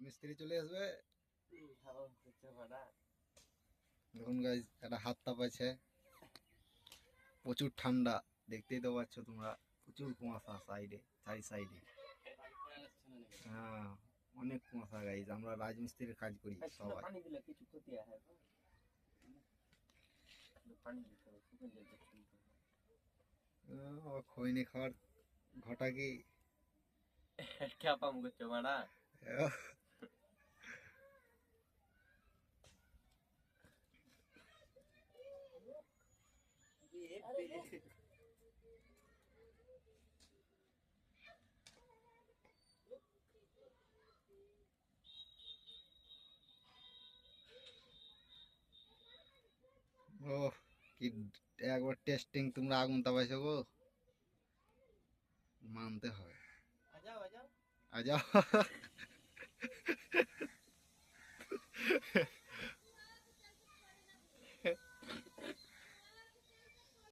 মিস্ত্রি চলে আসবে। দেখুন গাইজ একটা হাত তাপাইছে, প্রচুর ঠান্ডা, দেখতেই তো পাচ্ছ তোমরা, প্রচুর কুয়াশা সাইডে, চারি সাইডে। হ্যাঁ, অনেক কুয়াশা গাইজ। আমরা রাজমিস্ত্রির কাজ করি সবাই। খৈনি খাওয়ার ঘটা কি খ্যাপাম করছো মারা। ও কি একবার টেস্টিং, তোমরা আগুন তাপাইছো গো, মানতে হবে। আজাও